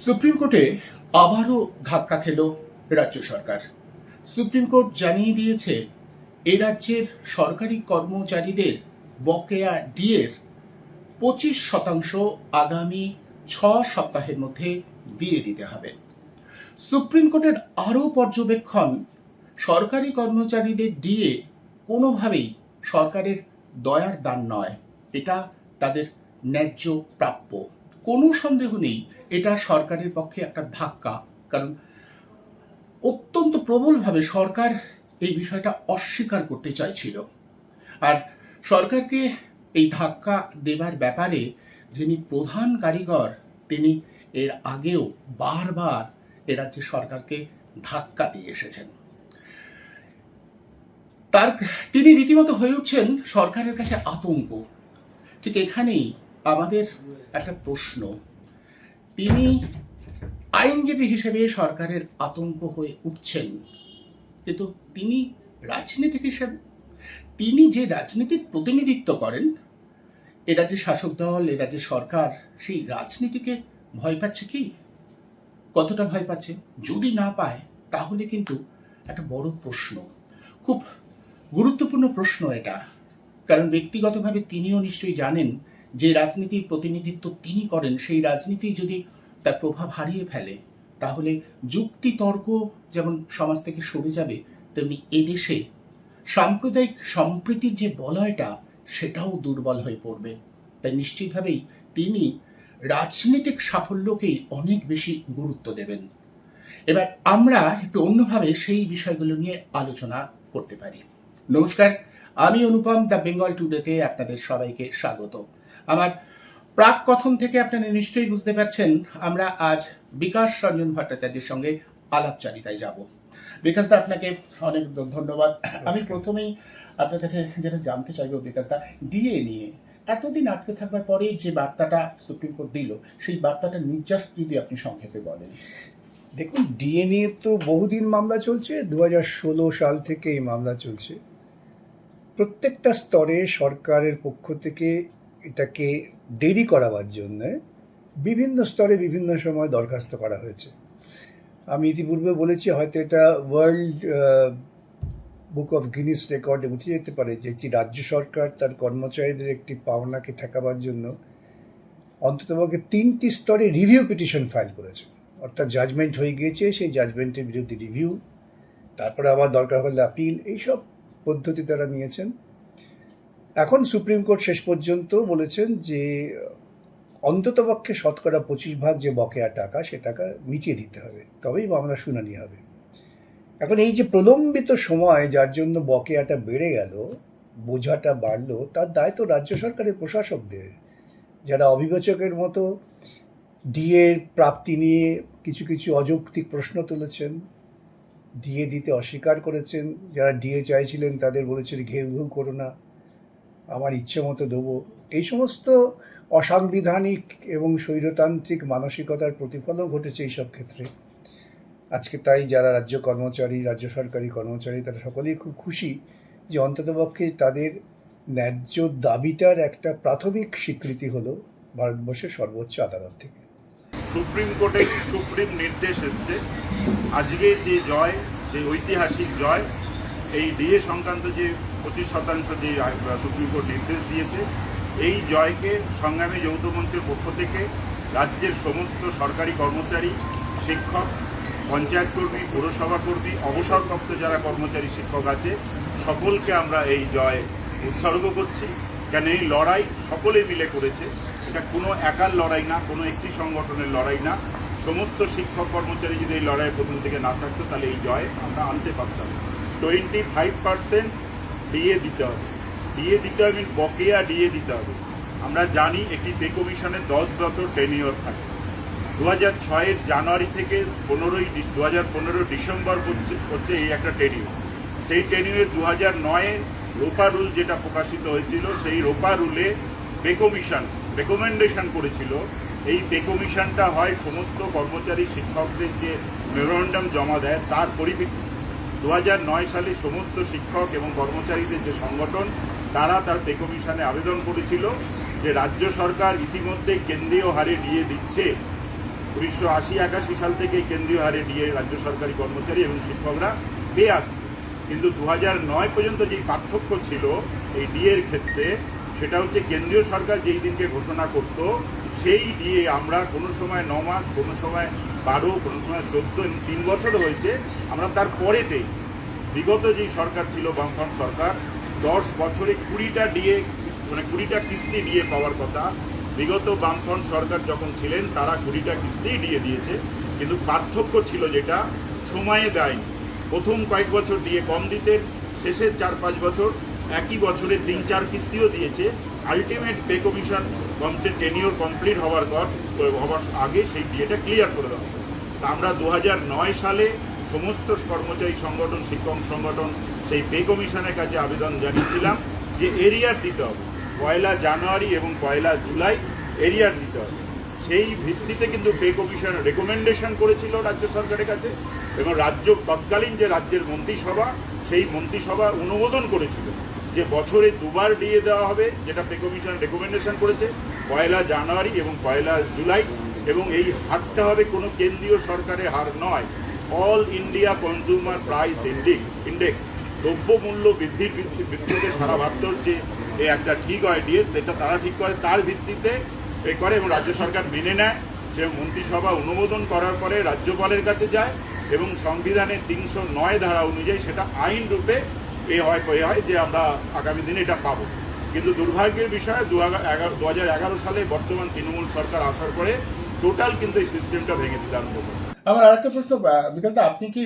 Supreme কোর্টে আবারও ধাক্কা খেল রাজ্য সরকার। সুপ্রিম কোর্ট জানিয়ে দিয়েছে এ রাজ্যের সরকারি কর্মচারীদের বকেয়া ডিএর 25% আগামী 6 সপ্তাহের মধ্যে দিয়ে দিতে হবে। সুপ্রিম কোর্টের আরও পর্যবেক্ষণ, সরকারি কর্মচারীদের ডিএ কোনোভাবেই সরকারের দয়ার দান নয়, এটা তাদের ন্যায্য প্রাপ্য। কোনো সন্দেহ নেই এটা সরকারের পক্ষে একটা ধাক্কা, কারণ অত্যন্ত প্রবলভাবে সরকার এই বিষয়টা অস্বীকার করতে চাইছিল। আর সরকারকে এই ধাক্কা দেবার ব্যাপারে যিনি প্রধান কারিগর, তিনি এর আগেও বারবার এ রাজ্যের সরকারকে ধাক্কা দিয়ে এসেছেন। তিনি রীতিমতো হয়ে উঠছেন সরকারের কাছে আতঙ্ক। ঠিক এখানেই আমাদের একটা প্রশ্ন, তিনি আইনজীবী হিসেবে সরকারের আতঙ্ক হয়ে উঠছেন, কিন্তু তিনি রাজনীতিক হিসেবে, তিনি যে রাজনীতির প্রতিনিধিত্ব করেন, এ রাজ্যের শাসক দল, এ রাজ্যের সরকার সেই রাজনীতিকে ভয় পাচ্ছে কি? কতটা ভয় পাচ্ছে? যদি না পায় তাহলে কিন্তু একটা বড় প্রশ্ন, খুব গুরুত্বপূর্ণ প্রশ্ন এটা। কারণ ব্যক্তিগতভাবে তিনিও নিশ্চয়ই জানেন যে রাজনীতির প্রতিনিধিত্ব তিনি করেন, সেই রাজনীতি যদি তার প্রভাব হারিয়ে ফেলে তাহলে যুক্তি তর্ক যেমন সমাজ থেকে সরে যাবে, তেমনি এদেশে সাম্প্রদায়িক সম্প্রীতির যে বলয়টা সেটাও দুর্বল হয়ে পড়বে। তাই নিশ্চিতভাবেই তিনি রাজনৈতিক সাফল্যকেই অনেক বেশি গুরুত্ব দেবেন। এবার আমরা একটু অন্যভাবে সেই বিষয়গুলো নিয়ে আলোচনা করতে পারি। নমস্কার, আমি অনুপম, দ্য বেঙ্গল টুডেতে আপনাদের সবাইকে স্বাগত। আমার প্রাক কথন থেকে আপনারা নিশ্চয়ই বুঝতে পারছেন আমরা আজ বিকাশ রঞ্জন ভট্টাচার্যের সঙ্গে আলাপচারিতায় যাব। বিকাশ দা, আপনাকে অনেক ধন্যবাদ। আমি প্রথমেই আপনার কাছে যেটা জানতে চাইব বিকাশ দা, ডিএ নিয়ে এতদিন আটকে থাকবার পরে যে বার্তাটা সুপ্রিম কোর্ট দিল, সেই বার্তাটার নির্যাস যদি আপনি সংক্ষেপে বলেন। দেখুন, ডিএ নিয়ে তো বহুদিন মামলা চলছে, 2016 সাল থেকে এই মামলা চলছে। প্রত্যেকটা স্তরে সরকারের পক্ষ থেকে এটাকে দেরি করাবার জন্য বিভিন্ন স্তরে বিভিন্ন সময় দরখাস্ত করা হয়েছে। আমি ইতিপূর্বে বলেছি, হয়তো এটা ওয়ার্ল্ড বুক অফ গিনিস রেকর্ডে উঠে যেতে পারে যে একটি রাজ্য সরকার তার কর্মচারীদের একটি পাওনাকে ঠেকাবার জন্য অন্ততপক্ষে 3টি স্তরে রিভিউ পিটিশন ফাইল করেছে। অর্থাৎ জাজমেন্ট হয়ে গিয়েছে, সেই জাজমেন্টের বিরুদ্ধে রিভিউ, তারপরে আবার দরকার হলে আপিল, এইসব পদ্ধতি তারা নিয়েছেন। এখন সুপ্রিম কোর্ট শেষ পর্যন্ত বলেছেন যে অন্ততপক্ষে 25% যে বকেয়া টাকা, সে টাকা মিটিয়ে দিতে হবে, তবেই মামলার শুনানি হবে। এখন এই যে প্রলম্বিত সময় যার জন্য বকেয়াটা বেড়ে গেল, বোঝাটা বাড়লো, তার দায় তো রাজ্য সরকারের প্রশাসকদের, যারা অবিবেচকের মতো ডিএর প্রাপ্তি নিয়ে কিছু কিছু অযৌক্তিক প্রশ্ন তুলেছেন, ডিএ দিতে অস্বীকার করেছেন। যারা ডিএ চাইছিলেন তাদের বলেছেন ঘেউ ঘেউ করো না, আমার ইচ্ছে মতো দেবো। এই সমস্ত অসাংবিধানিক এবং স্বৈরতান্ত্রিক মানসিকতার প্রতিফলন ঘটেছে এইসব ক্ষেত্রে। আজকে তাই যারা রাজ্য কর্মচারী, রাজ্য সরকারি কর্মচারী, তারা সকলেই খুব খুশি যে অন্ততপক্ষে তাদের ন্যায্য দাবিটার একটা প্রাথমিক স্বীকৃতি হলো ভারতবর্ষের সর্বোচ্চ আদালত থেকে। সুপ্রিম কোর্টে সুপ্রিম নির্দেশ এসছে, আজকে যে জয়, যে ঐতিহাসিক জয়, এই ডিএ সংক্রান্ত যে 25% যে সুপ্রিম কোর্ট নির্দেশ দিয়েছে, এই জয়কে সংগ্রামী যৌথ মঞ্চের পক্ষ থেকে রাজ্যের সমস্ত সরকারি কর্মচারী, শিক্ষক, পঞ্চায়েত কর্মী, পৌরসভা কর্মী, অবসরপ্রাপ্ত যারা কর্মচারী শিক্ষক আছে, সকলকে আমরা এই জয় উৎসর্গ করছি। কেন এই লড়াই সকলে মিলে করেছে, এটা কোনো একার লড়াই না, কোনো একটি সংগঠনের লড়াই না। সমস্ত শিক্ষক কর্মচারী যদি এই লড়াইয়ের প্রথম থেকে না থাকতো তাহলে এই জয় আমরা আনতে পারতাম। 25% ডিএ দিতে হবে, ডিএ দিতে হবে, বকেয়া ডিএ দিতে হবে। আমরা জানি একটি পে কমিশনের 10 বছর টেনিওর থাকে। 2006 জানুয়ারি থেকে 2015 ডিসেম্বর হচ্ছে এই একটা টেনিওর। সেই টেনিওর 2009 রোপা রুল যেটা প্রকাশিত হয়েছিল, সেই রোপা রুলে পে কমিশন রেকমেন্ডেশন করেছিল, এই পে কমিশনটা হয় সমস্ত কর্মচারী শিক্ষকদের যে মেমোরেন্ডাম জমা দেয় তার পরিপ্রেক্ষিতে 2009 সালে সমস্ত শিক্ষক এবং কর্মচারীদের যে সংগঠন, তারা তার পে কমিশনে আবেদন করেছিল যে রাজ্য সরকার ইতিমধ্যে কেন্দ্রীয় হারে ডিএ দিচ্ছে, 1980-81 সাল থেকে কেন্দ্রীয় হারে ডিএ রাজ্য সরকারি কর্মচারী এবং শিক্ষকরা পেয়ে আসছে। কিন্তু 2009 পর্যন্ত যেই পার্থক্য ছিল এই ডিএর ক্ষেত্রে, সেটা হচ্ছে কেন্দ্রীয় সরকার যেই দিনকে ঘোষণা করত সেই ডিএ আমরা কোনো সময় 9 মাস, কোনো সময় 12, কোনো সময় 14, 3 বছর হয়েছে আমরা তার পরে পেয়েছি। বিগত যেই সরকার ছিল বামফ্রন্ট সরকার, 10 বছরে 20টা ডিএ, মানে 20টা কিস্তি ডিএ পাওয়ার কথা। বিগত বামফ্রন্ট সরকার যখন ছিলেন তারা 20টা কিস্তি ডিএ দিয়েছে, কিন্তু পার্থক্য ছিল যেটা সময়ে দেয়নি। প্রথম কয়েক বছর ডিএ কম দিতেন, শেষের 4-5 বছর একই বছরে 3-4 কিস্তিও দিয়েছে। Ultimate pay commission tenure complete হওয়ার আগে সেই ডিএটা ক্লিয়ার করে দেওয়া হবে। তা আমরা 2009 সালে সমস্ত কর্মচারী সংগঠন, শিক্ষক সংগঠন সেই পে কমিশনের কাছে আবেদন জানিয়েছিলাম যে এরিয়ার দিতে হবে, 1 জানুয়ারি এবং 1 জুলাই এরিয়ার দিতে হবে। সেই ভিত্তিতে কিন্তু পে কমিশন রেকমেন্ডেশন করেছিল রাজ্য সরকারের কাছে, এবং তৎকালীন যে রাজ্যের মন্ত্রিসভা, সেই মন্ত্রিসভা অনুমোদন করেছিল যে বছরে 2 বার ডিএ দেওয়া হবে, যেটা পে কমিশন রেকমেন্ডেশন করেছে, 1 জানুয়ারি এবং 1 জুলাই। এবং এই হারটা হবে কোনো কেন্দ্রীয় সরকারের হার নয়, all India consumer price index, দ্রব্যমূল্য বৃদ্ধির ভিত্তিতে সারা ভারতের যে একটা ঠিক হয় ডিএ, যেটা তারা ঠিক করে, তার ভিত্তিতে পে করে এবং রাজ্য সরকার মেনে নেয়। সে মন্ত্রিসভা অনুমোদন করার পরে রাজ্যপালের কাছে যায় এবং সংবিধানের 309 ধারা অনুযায়ী সেটা আইন রূপে এ হয় যে আমরা আগামী দিনে এটা পাবো। কিন্তু দুর্ভাগ্যের বিষয় 2011 সালে বর্তমান তৃণমূল সরকার আসার পরে টোটাল কিন্তু এই সিস্টেমটা ভেঙে দিতে আরম্ভ করে। আমার আরেকটা প্রশ্ন, বিকাশ দা, আপনি কি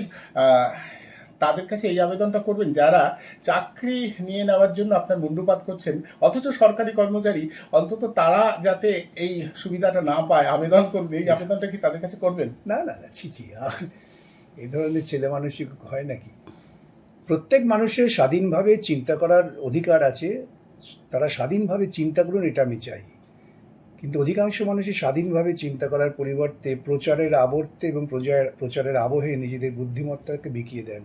তাদের কাছে এই আবেদনটা করবেন যারা চাকরি নিয়ে নেওয়ার জন্য আপনার মুন্ডুপাত করছেন, অথচ সরকারি কর্মচারী, অন্তত তারা যাতে এই সুবিধাটা না পায় আবেদন করবে, এই আবেদনটা কি তাদের কাছে করবেন? না, ছি, এই ধরনের ছেলে মানুষই হয় নাকি? প্রত্যেক মানুষের স্বাধীনভাবে চিন্তা করার অধিকার আছে, তারা স্বাধীনভাবে চিন্তা করুন, এটা আমি চাই। কিন্তু অধিকাংশ মানুষই স্বাধীনভাবে চিন্তা করার পরিবর্তে প্রচারের আবর্তে এবং প্রচারের আবহে নিজেদের বুদ্ধিমত্তাকে বিকিয়ে দেন,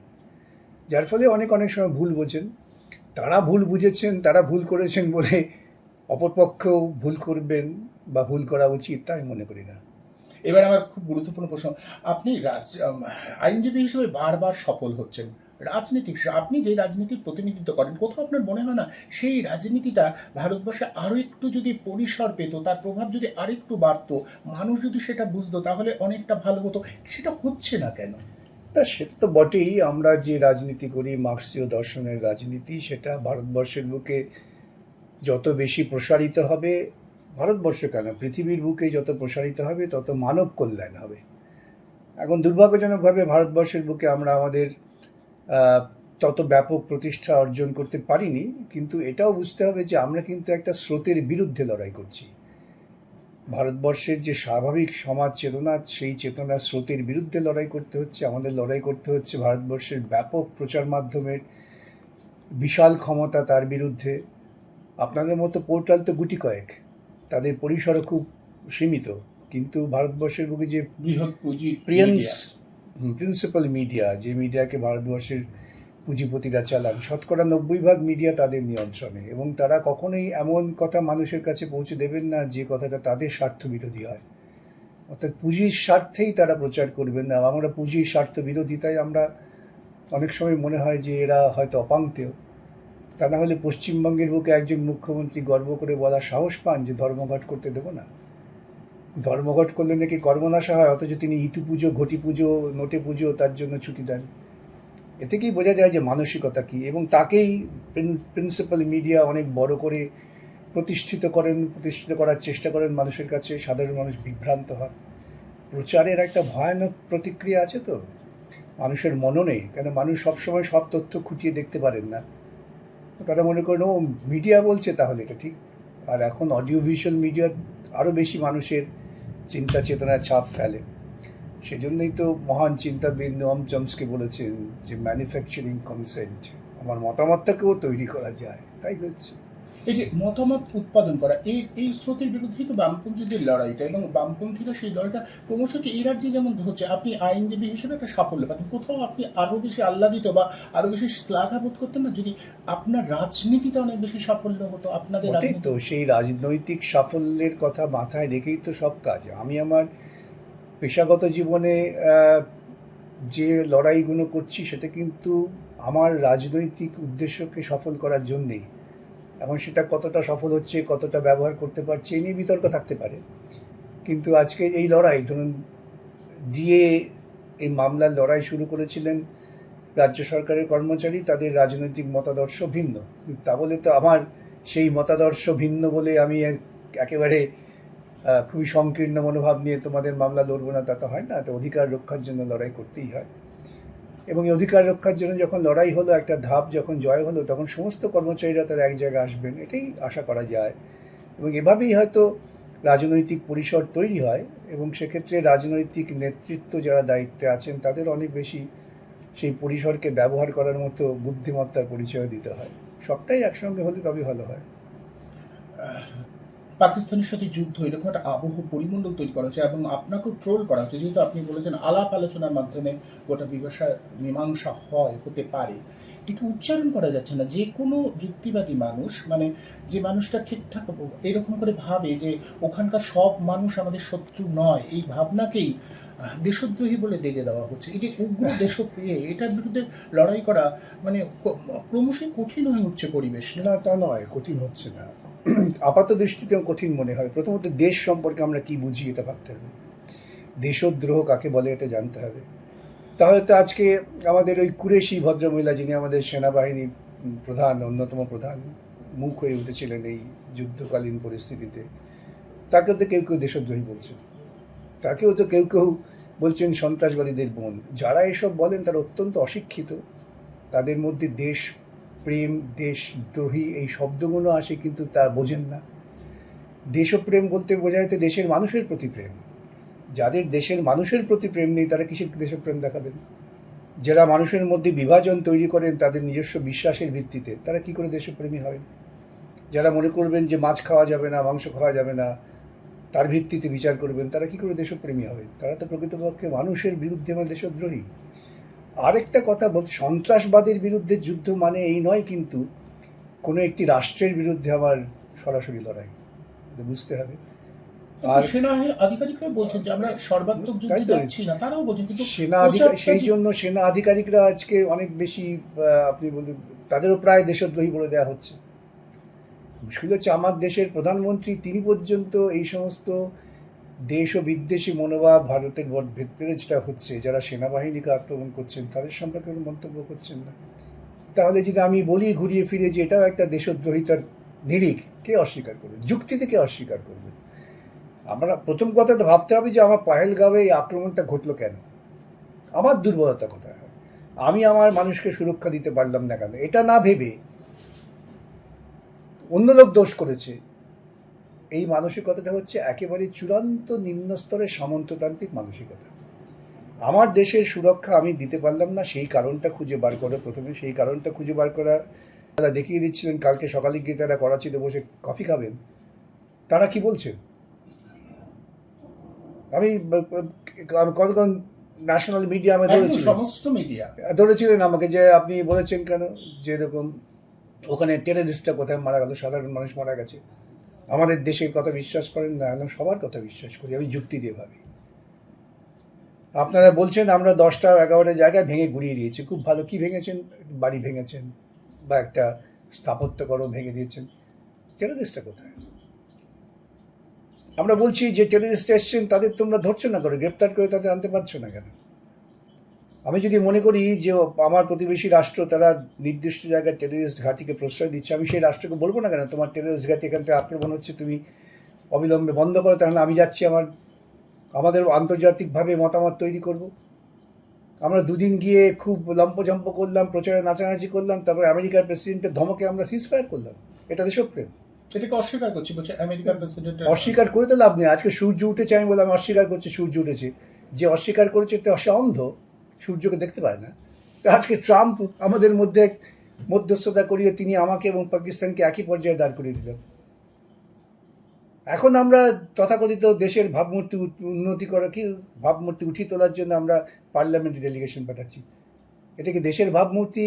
যার ফলে অনেক সময় ভুল বোঝেন। তারা ভুল বুঝেছেন, তারা ভুল করেছেন বলে অপরপক্ষও ভুল করবেন বা ভুল করা উচিত, তাই মনে করি না। এবার আমার খুব গুরুত্বপূর্ণ প্রশ্ন, আপনি আইনজীবী হিসেবে বারবার সফল হচ্ছেন, আপনি যে রাজনীতির প্রতিনিধিত্ব করেন, কোথাও আপনার মনে হয় না সেই রাজনীতিটা ভারতবর্ষে আরও একটু যদি পরিসর পেত, তার প্রভাব যদি আরেকটু বাড়তো, মানুষ যদি সেটা বুঝতো, তাহলে অনেকটা ভালো হতো? সেটা হচ্ছে না কেন? তা সেটা তো বটেই। আমরা যে রাজনীতি করি, মার্ক্সীয় দর্শনের রাজনীতি, সেটা ভারতবর্ষের বুকে যত বেশি প্রসারিত হবে, ভারতবর্ষ কেন, পৃথিবীর বুকে যত প্রসারিত হবে তত মানব কল্যাণ হবে। এখন দুর্ভাগ্যজনকভাবে ভারতবর্ষের বুকে আমরা আমাদের তত ব্যাপক প্রতিষ্ঠা অর্জন করতে পারিনি। কিন্তু এটাও বুঝতে হবে যে আমরা কিন্তু একটা স্রোতের বিরুদ্ধে লড়াই করছি। ভারতবর্ষের যে স্বাভাবিক সমাজ চেতনা, সেই চেতনার স্রোতের বিরুদ্ধে লড়াই করতে হচ্ছে। আমাদের লড়াই করতে হচ্ছে ভারতবর্ষের ব্যাপক প্রচার মাধ্যমের বিশাল ক্ষমতা, তার বিরুদ্ধে। আপনাদের মতো পোর্টাল তো গুটি কয়েক, তাদের পরিসরও খুব সীমিত, কিন্তু ভারতবর্ষের বুকে যে বৃহৎ পুঁজি প্রিন্সিপাল মিডিয়া, যে মিডিয়াকে ভারতবর্ষের পুঁজিপতিরা চালান, 90% মিডিয়া তাদের নিয়ন্ত্রণে, এবং তারা কখনোই এমন কথা মানুষের কাছে পৌঁছে দেবেন না যে কথাটা তাদের স্বার্থ বিরোধী হয়। অর্থাৎ পুঁজির স্বার্থেই তারা প্রচার করবেন না। আমরা পুঁজির স্বার্থ বিরোধী, তাই আমরা অনেক সময় মনে হয় যে এরা হয়তো অপাঙ্ক্তেয়। তা না হলে পশ্চিমবঙ্গের বুকে একজন মুখ্যমন্ত্রী গর্ব করে বলার সাহস পান যে ধর্মঘট করতে দেবো না। ধর্মঘট করলে নাকি কর্মনাশা হয়, অথচ তিনি ইতু পুজো, ঘটি পুজো, নোটে পুজো, তার জন্য ছুটি দেন। এ থেকেই বোঝা যায় যে মানসিকতা কী, এবং তাকেই প্রিন্সিপাল মিডিয়া অনেক বড় করে প্রতিষ্ঠিত করার চেষ্টা করেন মানুষের কাছে। সাধারণ মানুষ বিভ্রান্ত হয়। প্রচারের একটা ভয়ানক প্রতিক্রিয়া আছে তো মানুষের মননে, কেন মানুষ সবসময় সব তথ্য খুঁটিয়ে দেখতে পারেন না। তারা মনে করেন ও মিডিয়া বলছে, তাহলে এটা ঠিক। আর এখন অডিও ভিজুয়াল মিডিয়া আরও বেশি মানুষের চিন্তা চেতনায় ছাপ ফেলে। সেজন্যই তো মহান চিন্তাবিদ নোয়াম চমস্কি বলেছেন যে ম্যানুফ্যাকচারিং কনসেন্ট, আমার মতামতটাকেও তৈরি করা যায়। তাই হচ্ছে এই যে মতামত উৎপাদন করা, এই স্রোতের বিরুদ্ধেই তো বামপন্থীদের লড়াইটা, এবং বামপন্থীরা সেই লড়াইটা ক্রমশ কি এই রাজ্যে যেমন হচ্ছে, আপনি আইনজীবী হিসেবে একটা সাফল্য পাচ্ছেন, কোথাও আপনি আরও বেশি আহ্লাদিত বা আরও বেশি শ্লাঘা বোধ করতেন না যদি আপনার রাজনীতিটা অনেক বেশি সাফল্য হতো? আপনাদের তো সেই রাজনৈতিক সাফল্যের কথা মাথায় রেখেই তো সব কাজ। আমি আমার পেশাগত জীবনে যে লড়াইগুলো করছি সেটা কিন্তু আমার রাজনৈতিক উদ্দেশ্যকে সফল করার জন্যেই। এখন সেটা কতটা সফল হচ্ছে, কতটা ব্যবহার করতে পারছে এই নিয়ে বিতর্ক থাকতে পারে, কিন্তু আজকে এই লড়াই ধরুন দিয়ে এই মামলার লড়াই শুরু করেছিলেন রাজ্য সরকারের কর্মচারী, তাদের রাজনৈতিক মতাদর্শ ভিন্ন। তা বলে তো আমার সেই মতাদর্শ ভিন্ন বলে আমি একেবারে খুবই সংকীর্ণ মনোভাব নিয়ে তোমাদের মামলা লড়বো না, তা তো হয় না। তো অধিকার রক্ষার জন্য লড়াই করতেই হয়, এবং এই অধিকার রক্ষার জন্য যখন লড়াই হলো, একটা ধাপ যখন জয় হলো, তখন সমস্ত কর্মচারীরা তারা এক জায়গায় আসবেন, এটাই আশা করা যায়। এবং এভাবেই হয়তো রাজনৈতিক পরিসর তৈরি হয়, এবং সেক্ষেত্রে রাজনৈতিক নেতৃত্ব যারা দায়িত্বে আছেন তাদের অনেক বেশি সেই পরিসরকে ব্যবহার করার মতো বুদ্ধিমত্তার পরিচয় দিতে হয়। সবটাই একসঙ্গে হলে তবে ভালো হয়। পাকিস্তানের সাথে যুদ্ধ, এরকম একটা আবহ পরিমণ্ডল তৈরি করা হচ্ছে এবং আপনাকেও ট্রোল করা হচ্ছে, যেহেতু আপনি বলেছেন আলাপ আলোচনার মাধ্যমে গোটা মীমাংসা হতে পারে। এটা উচ্চারণ করা যাচ্ছে না। যে কোনো যুক্তিবাদী মানুষ, মানে যে মানুষটা ঠিকঠাক এরকম করে ভাবে যে ওখানকার সব মানুষ আমাদের শত্রু নয়, এই ভাবনাকেই দেশদ্রোহী বলে দেখে দেওয়া হচ্ছে। এই যে উগ্র দেশপ্রিয়, এটার বিরুদ্ধে লড়াই করা মানে ক্রমশই কঠিন হয়ে উঠছে পরিবেশ। না, তা নয়, কঠিন হচ্ছে না। আপাত দৃষ্টিতে কঠিন মনে হয়। প্রথমত দেশ সম্পর্কে আমরা কি বুঝি এটা ভাবতে হবে, দেশদ্রোহ কাকে বলে এটা জানতে হবে। তাহলে তো আজকে আমাদের ওই কুরেশি ভদ্রমহিলা, যিনি আমাদের সেনাবাহিনীর প্রধান, অন্যতম প্রধান মুখ হয়ে উঠেছিলেন এই যুদ্ধকালীন পরিস্থিতিতে, তাকেও তো কেউ কেউ দেশদ্রোহী বলছেন, তাকেও তো কেউ কেউ বলছেন সন্ত্রাসবাদীদের বোন। যারা এসব বলেন তারা অত্যন্ত অশিক্ষিত, তাদের মধ্যে দেশ প্রেম, দেশদ্রোহী এই শব্দগুলো আসে কিন্তু তা বোঝেন না। দেশপ্রেম বলতে বোঝায় তো দেশের মানুষের প্রতি প্রেম। যাদের দেশের মানুষের প্রতি প্রেম নেই তারা কিসের দেশপ্রেম দেখাবেন? যারা মানুষের মধ্যে বিভাজন তৈরি করেন তাদের নিজস্ব বিশ্বাসের ভিত্তিতে, তারা কি করে দেশপ্রেমী হবেন? যারা মনে করবেন যে মাছ খাওয়া যাবে না, মাংস খাওয়া যাবে না, তার ভিত্তিতে বিচার করবেন, তারা কি করে দেশপ্রেমী হবেন? তারা তো প্রকৃতপক্ষে মানুষের বিরুদ্ধে মানে দেশদ্রোহী। আরেকটা কথা বলতে, সন্ত্রাসবাদের বিরুদ্ধে যুদ্ধ মানে এই নয় কিন্তু কোনো একটি রাষ্ট্রের বিরুদ্ধে আমার সরাসরি লড়াই, বুঝতে হবে। আর সেনা আধিকারিকরা বলছেন যে আমরা সর্বাত্মক যুদ্ধে যাচ্ছি না, তারাও বলছেন, কিন্তু সেই জন্য সেনা আধিকারিকরা আজকে অনেক বেশি আপনি বলতে তাদেরও প্রায় দেশদ্রোহী বলে দেওয়া হচ্ছে। মুশকিল হচ্ছে আমার দেশের প্রধানমন্ত্রী তিনি পর্যন্ত এই সমস্ত দেশ ও বিদ্বেষী মনোভাব ভারতের ভেতরে যেটা হচ্ছে, যারা সেনাবাহিনীকে আক্রমণ করছেন তাদের সম্পর্কে কোনো মন্তব্য করছেন না। তাহলে যদি আমি বলি ঘুরিয়ে ফিরে যে এটাও একটা দেশদ্রোহিতার নিরিখ, কে অস্বীকার করবে? যুক্তিতে কে অস্বীকার করবে? আমরা প্রথম কথা তো ভাবতে হবে যে আমার পহেলগাঁওয়ে এই আক্রমণটা ঘটলো কেন, আমার দুর্বলতা কোথায়, আমি আমার মানুষকে সুরক্ষা দিতে পারলাম না কেন, এটা না ভেবে অন্য লোক দোষ করেছে, এই মানসিকতাটা হচ্ছে একেবারে চূড়ান্ত নিম্ন স্তরের সামন্ততান্ত্রিক মানসিকতা। আমার দেশের সুরক্ষা আমি দিতে পারলাম না, সেই কারণটা খুঁজে বার করা, প্রথমে সেই কারণটা খুঁজে বার করা। তারা দেখিয়ে দিচ্ছিলেন কালকে সকালে গিয়ে তারা করাচিতে বসে কফি খাবেন, তারা কি বলছেন? আমি কতক্ষণ ন্যাশনাল মিডিয়া আমি ধরেছিলেন আমাকে যে আপনি বলেছেন কেন যে এরকম ওখানে টেররিস্টরা কোথায় মারা গেল, সাধারণ মানুষ মারা গেছে, আমাদের দেশের কথা বিশ্বাস করেন না? আমি সবার কথা বিশ্বাস করি, আমি যুক্তি দিয়ে ভাবি। আপনারা বলছেন আমরা 10টা 11টা জায়গায় ভেঙে গুড়িয়ে দিয়েছি, খুব ভালো। কি ভেঙেছেন? বাড়ি ভেঙেছেন বা একটা স্থাপত্যকরণ ভেঙে দিয়েছেন, টেররিস্টরা কোথায়? আমরা বলছি যে টেররিস্ট এসছেন, তাদের তোমরা ধরছো না, করে গ্রেপ্তার করে তাদের আনতে পারছো না কেন? আমি যদি মনে করি যে আমার প্রতিবেশী রাষ্ট্র তারা নির্দিষ্ট জায়গায় টেররিস্ট ঘাঁটিকে প্রশ্রয় দিচ্ছে, আমি সেই রাষ্ট্রকে বলবো না কেন তোমার টেররিস্ট ঘাঁটি এখান থেকে আক্রমণ হচ্ছে, তুমি অবিলম্বে বন্ধ করো, তাহলে আমি যাচ্ছি আমাদের আন্তর্জাতিকভাবে মতামত তৈরি করব। আমরা দুদিন গিয়ে খুব লম্পঝম্প করলাম, প্রচারে নাচানাচি করলাম, তারপর আমেরিকার প্রেসিডেন্টের ধমকে আমরা সিজফায়ার করলাম, এটা দেশপ্রেম? সেটাকে অস্বীকার করছি, বলছে আমেরিকান প্রেসিডেন্ট। অস্বীকার করে তো লাভ নেই। আজকে সূর্য উঠেছে, আমি বললাম অস্বীকার করছি সূর্য উঠেছে, যে অস্বীকার করেছে সে অন্ধ, সূর্যকে দেখতে পায় না। তো আজকে ট্রাম্প আমাদের মধ্যে মধ্যস্থতা করিয়ে তিনি আমাকে এবং পাকিস্তানকে একই পর্যায়ে দাঁড় করিয়ে দিলেন। এখন আমরা তথাকথিত দেশের ভাবমূর্তি উন্নতি করা, কি ভাবমূর্তি উঠিয়ে তোলার জন্য আমরা পার্লামেন্টে ডেলিগেশন পাঠাচ্ছি। এটা কি দেশের ভাবমূর্তি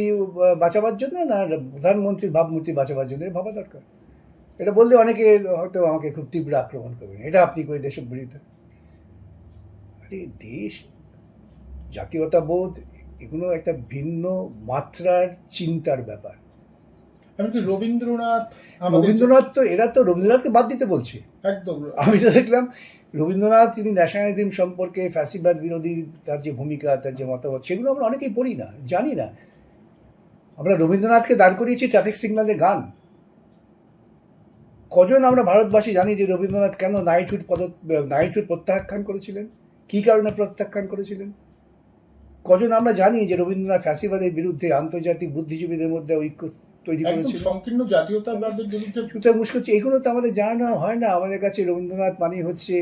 বাঁচাবার জন্য, না প্রধানমন্ত্রীর ভাবমূর্তি বাঁচাবার জন্য? ভাবা দরকার। এটা বললে অনেকে হয়তো আমাকে খুব তীব্র আক্রমণ করবেন, এটা আপনি করে দেশবিরোধী। আরে দেশ, জাতীয়তাবোধ, এগুলো একটা ভিন্ন মাত্রার চিন্তার ব্যাপার। এমনকি রবীন্দ্রনাথ রবীন্দ্রনাথ তো, এরা তো রবীন্দ্রনাথকে বাদ দিতে বলছে। একদম আমি তো দেখলাম রবীন্দ্রনাথ তিনি ন্যাশনালিজম সম্পর্কে, ফ্যাসিবাদ বিরোধী তার যে ভূমিকা, তার যে মতামত, সেগুলো আমরা অনেকেই পড়ি না, জানি না। আমরা রবীন্দ্রনাথকে দাঁড় করিয়েছি ট্রাফিক সিগন্যালে গান। কজন আমরা ভারতবাসী জানি যে রবীন্দ্রনাথ কেন নাইটহুড প্রত্যাখ্যান করেছিলেন, কী কারণে প্রত্যাখ্যান করেছিলেন? কজন আমরা জানি যে রবীন্দ্রনাথ ফ্যাসিবাদের বিরুদ্ধে আন্তর্জাতিক বুদ্ধিজীবীদের মধ্যে ঐক্য তৈরি একদম করেছিলেন? সংকীর্ণ জাতীয়তাবাদের বিরুদ্ধে। সুতরাং মুশকিল হচ্ছে এগুলো তো আমাদের জানা হয় না। আমাদের কাছে রবীন্দ্রনাথ মানেই হচ্ছে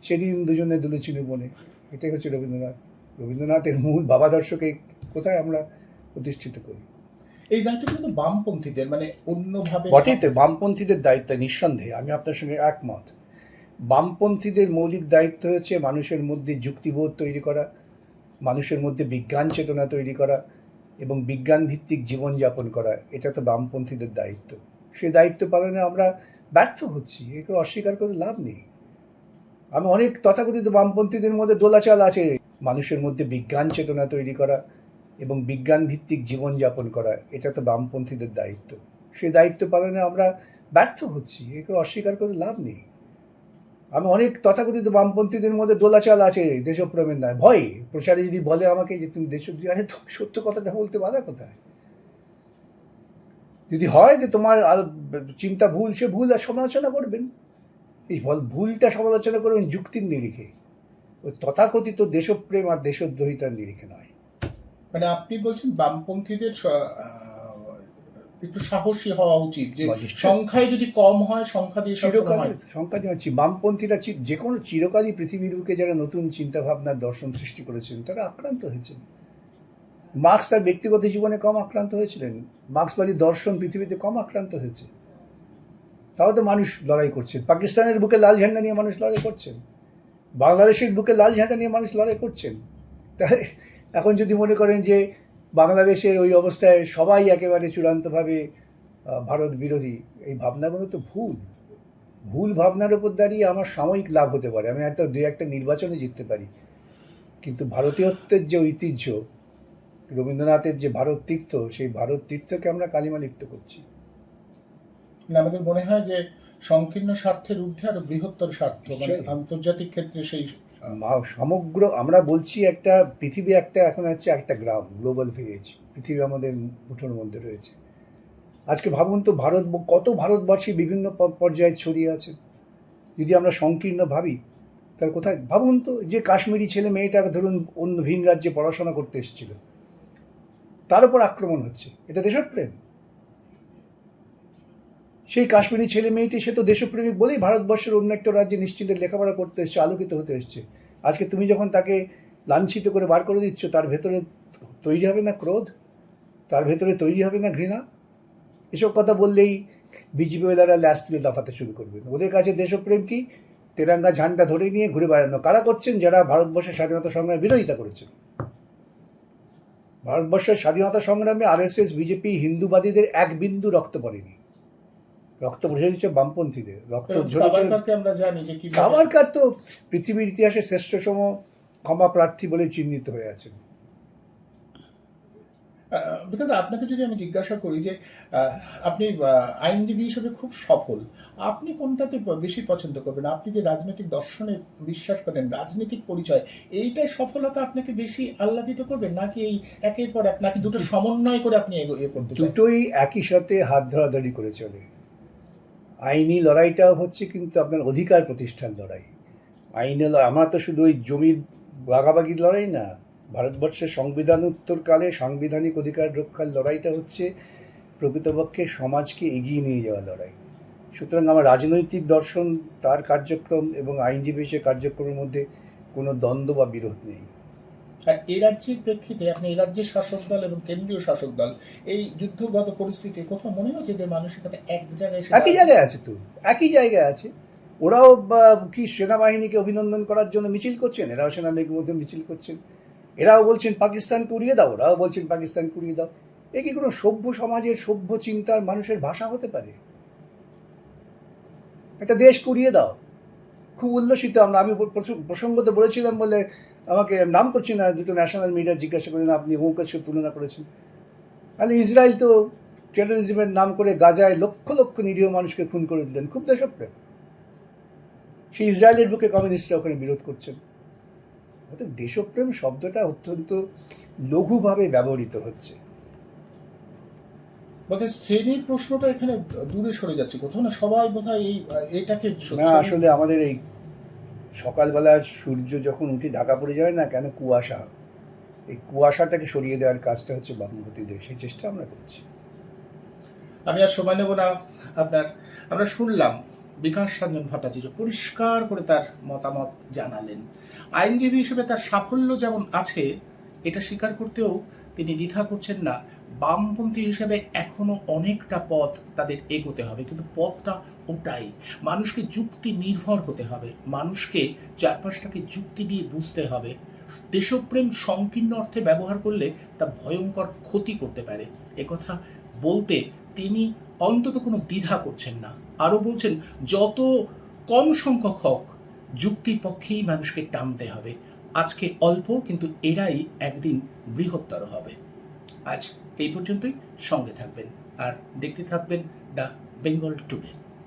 সেদিন দুজনে দুলেছিল বনে, এটাই হচ্ছে রবীন্দ্রনাথ। রবীন্দ্রনাথের মূল ভাবাদর্শকে কোথায় আমরা প্রতিষ্ঠিত করি? এই দায়িত্ব কিন্তু বামপন্থীদের, মানে অন্যভাবে বটেই তো, বামপন্থীদের দায়িত্ব, নিঃসন্দেহে আমি আপনার সঙ্গে একমত। বামপন্থীদের মৌলিক দায়িত্ব হচ্ছে মানুষের মধ্যে যুক্তিবোধ তৈরি করা, মানুষের মধ্যে বিজ্ঞান চেতনা তৈরি করা এবং বিজ্ঞান ভিত্তিক জীবনযাপন করা। এটা তো বামপন্থীদের দায়িত্ব। সেই দায়িত্ব পালনে আমরা ব্যর্থ হচ্ছি, একে অস্বীকার করে লাভ নেই। আমি অনেক তথাকথিত বামপন্থীদের মধ্যে দোলাচাল আছে। মানুষের মধ্যে বিজ্ঞান চেতনা তৈরি করা এবং বিজ্ঞান ভিত্তিক জীবনযাপন করা, এটা তো বামপন্থীদের দায়িত্ব। সেই দায়িত্ব পালনে আমরা ব্যর্থ হচ্ছি, একে অস্বীকার করে লাভ নেই। আমি অনেক তথাকথিত বামপন্থীদের মধ্যে দোলাচাল আছে দেশপ্রেমের নয়, ভয়ে প্রচারে যদি বলে আমাকে যে তুমি দেশপ্রেমী, আরে তো সত্য কথাটা বলতে বাধা কোথায়? যদি হয় যে তোমার চিন্তা ভুল, সে ভুল আর সমালোচনা করবেন। এই ভুলটা সমালোচনা করবেন যুক্তির নিরিখে, ওই তথাকথিত দেশপ্রেম আর দেশদ্রোহিতার নিরিখে নয়। মানে আপনি বলছেন বামপন্থীদের একটু সাহসী হওয়া উচিত, যে সংখ্যায় যদি কম হয় সংখ্যা দিয়ে সংখ্যা দিয়ে হচ্ছে। বামপন্থীরা যে কোনো চিরকালই পৃথিবীর বুকে যারা নতুন চিন্তাভাবনার দর্শন সৃষ্টি করেছেন তারা আক্রান্ত হয়েছেন। মার্কস তার ব্যক্তিগত জীবনে কম আক্রান্ত হয়েছিলেন, মার্ক্সবাদী দর্শন পৃথিবীতে কম আক্রান্ত হয়েছে, তাও তো মানুষ লড়াই করছেন। পাকিস্তানের বুকে লাল ঝান্ডা নিয়ে মানুষ লড়াই করছেন, বাংলাদেশের বুকে লাল ঝান্ডা নিয়ে মানুষ লড়াই করছেন। তাই এখন যদি মনে করেন যে বাংলাদেশের ওই অবস্থায় সবাই একেবারে চূড়ান্তভাবে ভারত বিরোধী, এই ভাবনাগুলো তো ভুল ভাবনার উপর দাঁড়িয়ে আমার সাময়িক লাভ হতে পারে, আমি দুই একটা নির্বাচনে জিততে পারি, কিন্তু ভারতীয়ত্বের যে ঐতিহ্য, রবীন্দ্রনাথের যে ভারত তীর্থ, সেই ভারত তীর্থকে আমরা কালিমা লিপ্ত করছি। আমাদের মনে হয় যে সংকীর্ণ স্বার্থের ঊর্ধ্বে আরো বৃহত্তর স্বার্থ, মানে আন্তর্জাতিক ক্ষেত্রে সেই সমগ্র, আমরা বলছি একটা পৃথিবী একটা এখন হচ্ছে একটা গ্রাম, গ্লোবাল ভিলেজ, পৃথিবী আমাদের মুঠোর মধ্যে রয়েছে। আজকে ভাবুন তো কত ভারতবর্ষী বিভিন্ন পর্যায়ে ছড়িয়ে আছে। যদি আমরা সংকীর্ণ ভাবি তাহলে কোথায়? ভাবুন তো, যে কাশ্মীরি ছেলে মেয়েটা ধরুন অন্য ভিন রাজ্যে পড়াশোনা করতে এসেছিল, তার উপর আক্রমণ হচ্ছে, এটা দেশপ্রেম? সেই কাশ্মীরি ছেলে মেয়েটি সে তো দেশপ্রেমিক বলেই ভারতবর্ষের অন্য একটা রাজ্যে নিশ্চিন্তে লেখাপড়া করতে এসছে, আলোকিত হতে এসছে। আজকে তুমি যখন তাকে লাঞ্ছিত করে বার করে দিচ্ছ, তার ভেতরে তৈরি হবে না ক্রোধ, তার ভেতরে তৈরি হবে না ঘৃণা? এসব কথা বললেই বিজেপিওয়ালারা ল্যাস তুলে দাফাতে শুরু করবেন। ওদের কাছে দেশপ্রেম কি? তেরাঙ্গা ঝান্ডা ধরে নিয়ে ঘুরে বেড়ানো। কারা করছেন? যারা ভারতবর্ষের স্বাধীনতা সংগ্রামে বিরোধিতা করেছেন। ভারতবর্ষের স্বাধীনতা সংগ্রামে আরএসএস, বিজেপি, হিন্দুবাদীদের এক বিন্দু রক্ত পড়েনি, রক্ত বসে দিচ্ছে বামপন্থীদের। সাভারকার তো পৃথিবীর ইতিহাসে শ্রেষ্ঠতম ক্ষমা প্রার্থী বলে চিহ্নিত হয়ে আছেন। বিকজ আপনাকে যদি আমি জিজ্ঞাসা করি যে আপনি আইনজীবী হিসেবে খুব সফল, আপনি কোনটাতে বেশি পছন্দ করবেন? আপনি যে রাজনৈতিক দর্শনে বিশ্বাস করেন, রাজনৈতিক পরিচয়, এইটাই সফলতা আপনাকে বেশি আহ্লাদিত করবেন, নাকি এই একের পর এক, নাকি দুটো সমন্বয় করে আপনি এ করতে চান? দুটোই একই সাথে হাত ধরাধরি করে চলে। আইনি লড়াইটাও হচ্ছে কিন্তু আপনার অধিকার প্রতিষ্ঠার লড়াই। আমরা তো শুধু ওই জমির ভাগাভাগির লড়াই না, ভারতবর্ষের সংবিধান উত্তরকালে সাংবিধানিক অধিকার রক্ষার লড়াইটা হচ্ছে প্রকৃতপক্ষে সমাজকে এগিয়ে নিয়ে যাওয়া লড়াই। সুতরাং আমার রাজনৈতিক দর্শন, তার কার্যক্রম এবং আইনজীবী হিসেবে কার্যক্রমের মধ্যে কোনো দ্বন্দ্ব বা বিরোধ নেই। আর এই রাজ্যের প্রেক্ষিতে আপনি এই রাজ্যের শাসক দল এবং কেন্দ্রীয় শাসক দল এই যুদ্ধগত পরিস্থিতি কোথাও মনে হয় যে মানসিকতা একই জায়গায় আছে? তো একই জায়গায় আছে। ওরাও কি সেনাবাহিনীকে অভিনন্দন করার জন্য মিছিল করছেন, এরাও সেনাবাহিনীর মধ্যে মিছিল করছেন, এরাও বলছেন পাকিস্তানকে উড়িয়ে দাও, ওরাও বলছেন পাকিস্তানকে উড়িয়ে দাও। এ কি কোনো সভ্য সমাজের, সভ্য চিন্তার মানুষের ভাষা হতে পারে? একটা দেশকে উড়িয়ে দাও, খুব উল্লসিত আমরা। আমি প্রসঙ্গত বলেছিলাম বলে আমাকে নাম করছি না, দুটো ন্যাশনাল মিডিয়া জিজ্ঞাসা করেন আপনি অমুকের সাথে তুলনা করেছেন। মানে ইসরায়েল তো টেরোরিজমের নাম করে গাজায় লক্ষ লক্ষ নিরীহ মানুষকে খুন করে দিলেন, খুব দেশপ্রেম। সেই ইসরায়েলের বুকে কমিউনিস্টরা ওখানে বিরোধ করছেন। অর্থাৎ দেশপ্রেম শব্দটা অত্যন্ত লঘুভাবে ব্যবহৃত হচ্ছে। বোধহয় শ্রেণীর প্রশ্নটা এখানে দূরে সরে যাচ্ছে কোথাও না, সবাই বোধহয় এইটাকে না, আসলে আমাদের এই সকালবেলা সূর্য যখন উঠে ঢাকা পড়ে যায় না কেন, কুয়াশা, এই কুয়াশাটাকে সরিয়ে দেওয়ার কাজটা হচ্ছে বামপন্থীদের, সেই চেষ্টা আমরা করছি। আমি আর সময় নেব না আপনার। আমরা শুনলাম বিকাশ রঞ্জন ভট্টাচার্য পরিষ্কার করে তার মতামত জানালেন। আইনজীবী হিসেবে তার সাফল্য যেমন আছে, এটা স্বীকার করতেও তিনি দ্বিধা করছেন না। বামপন্থী হিসেবে এখনো অনেকটা পথ তাদের এগোতে হবে, কিন্তু পথটা ওটাই, মানুষকে যুক্তি নির্ভর হতে হবে, মানুষকে চারপাশটাকে যুক্তি দিয়ে বুঝতে হবে। দেশপ্রেম সংকীর্ণ অর্থে ব্যবহার করলে তা ভয়ঙ্কর ক্ষতি করতে পারে, একথা বলতে তিনি অন্তত কোনো দ্বিধা করছেন না। আরও বলছেন যত কম সংখ্যক হোক যুক্তির পক্ষেই মানুষকে টানতে হবে। আজকে অল্প, কিন্তু এরাই একদিন বৃহত্তর হবে। আজ এই পর্যন্তই। সঙ্গে থাকবেন আর দেখতে থাকবেন দ্য বেঙ্গল টুডে।